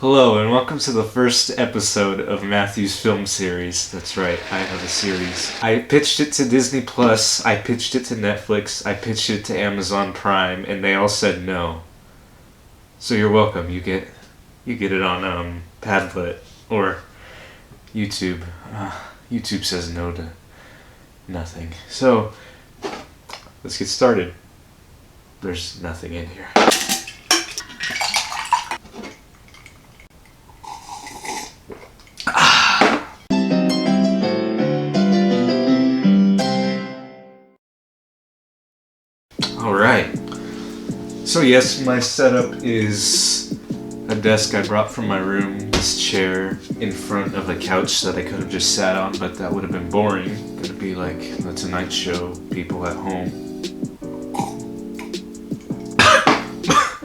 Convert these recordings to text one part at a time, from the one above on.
Hello, and welcome to the first episode of Matthew's film series. That's right, I have a series. I pitched it to Disney Plus, I pitched it to Netflix, I pitched it to Amazon Prime, and they all said no. So you're welcome. You get it on Padlet or YouTube. YouTube says no to nothing. So let's get started. There's nothing in here. Alright. So yes, my setup is a desk I brought from my room, this chair in front of a couch that I could have just sat on, but that would have been boring. It would be like the Tonight Show, people at home.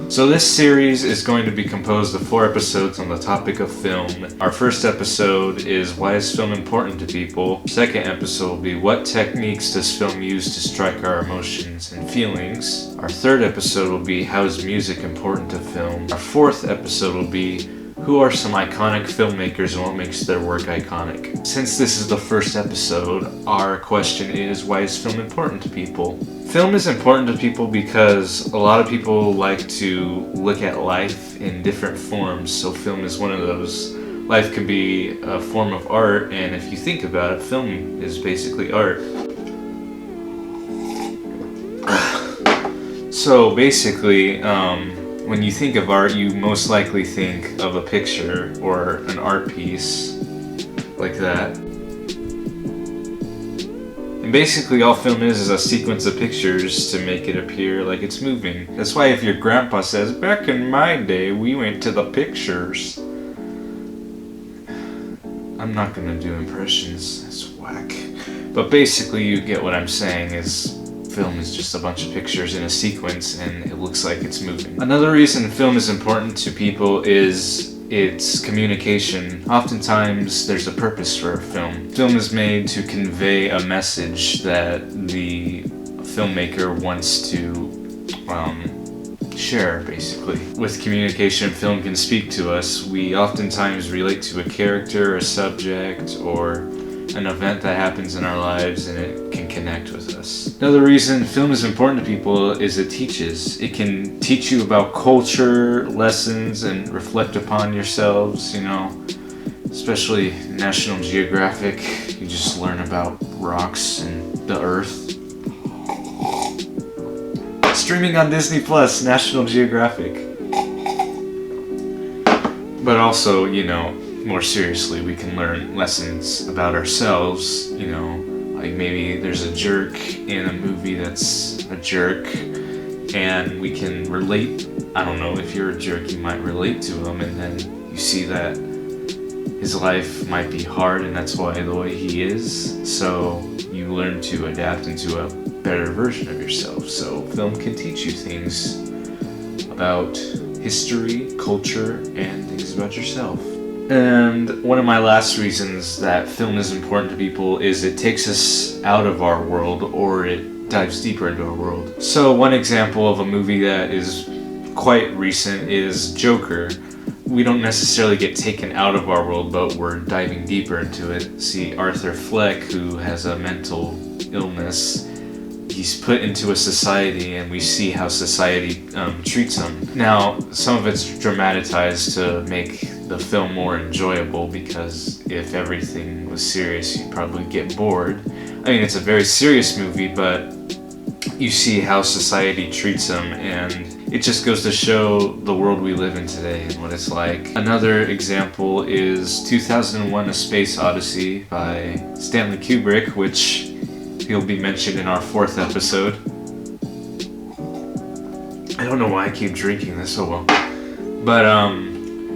So this series is going to be composed of 4 episodes on the topic of film. Our first episode is why is film important to people? Second episode will be what techniques does film use to strike our emotions and feelings? Our third episode will be how is music important to film? Our fourth episode will be who are some iconic filmmakers and what makes their work iconic? Since this is the first episode, our question is why is film important to people? Film is important to people because a lot of people like to look at life in different forms, so film is one of those. Life can be a form of art, and if you think about it, film is basically art. So basically, when you think of art, you most likely think of a picture or an art piece like that. And basically all film is a sequence of pictures to make it appear like it's moving. That's why if your grandpa says, back in my day we went to the pictures. I'm not gonna do impressions, that's whack. But basically you get what I'm saying is film is just a bunch of pictures in a sequence and it looks like it's moving. Another reason film is important to people is its communication. Oftentimes there's a purpose for a film. Film is made to convey a message that the filmmaker wants to share, basically. With communication, film can speak to us. We oftentimes relate to a character, a subject, or an event that happens in our lives, and it can connect with us. Another reason film is important to people is it teaches. It can teach you about culture, lessons, and reflect upon yourselves, especially National Geographic. You just learn about rocks and the earth. Streaming on Disney Plus, National Geographic. But also, more seriously, we can learn lessons about ourselves, like maybe there's a jerk in a movie that's a jerk, and we can relate. I don't know, if you're a jerk, you might relate to him, and then you see that his life might be hard, and that's why the way he is, so you learn to adapt into a better version of yourself. So film can teach you things about history, culture, and things about yourself. And one of my last reasons that film is important to people is it takes us out of our world, or it dives deeper into our world. So one example of a movie that is quite recent is Joker. We don't necessarily get taken out of our world, but we're diving deeper into it. See, Arthur Fleck, who has a mental illness, he's put into a society, and we see how society treats him. Now, some of it's dramatized to make the film more enjoyable, because if everything was serious, you'd probably get bored. I mean, it's a very serious movie, but you see how society treats him, and it just goes to show the world we live in today and what it's like. Another example is 2001: A Space Odyssey by Stanley Kubrick, which he'll be mentioned in our 4th episode. I don't know why I keep drinking this so well. But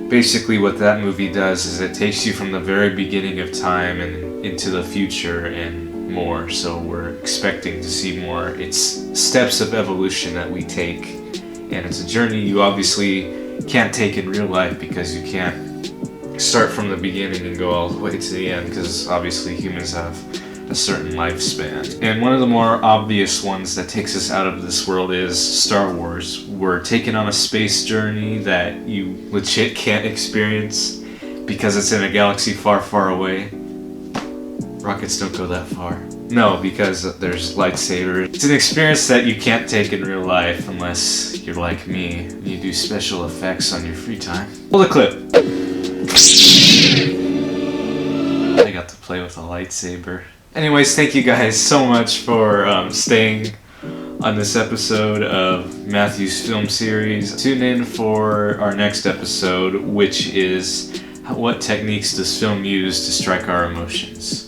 basically what that movie does is it takes you from the very beginning of time and into the future and more. So we're expecting to see more. It's steps of evolution that we take. And it's a journey you obviously can't take in real life, because you can't start from the beginning and go all the way to the end, because obviously humans have a certain lifespan. And one of the more obvious ones that takes us out of this world is Star Wars. We're taking on a space journey that you legit can't experience because it's in a galaxy far, far away. Rockets don't go that far. No, because there's lightsabers. It's an experience that you can't take in real life unless you're like me. You do special effects on your free time. Pull the clip. I got to play with a lightsaber. Anyways, thank you guys so much for staying on this episode of Matthew's film series. Tune in for our next episode, which is what techniques does film use to strike our emotions?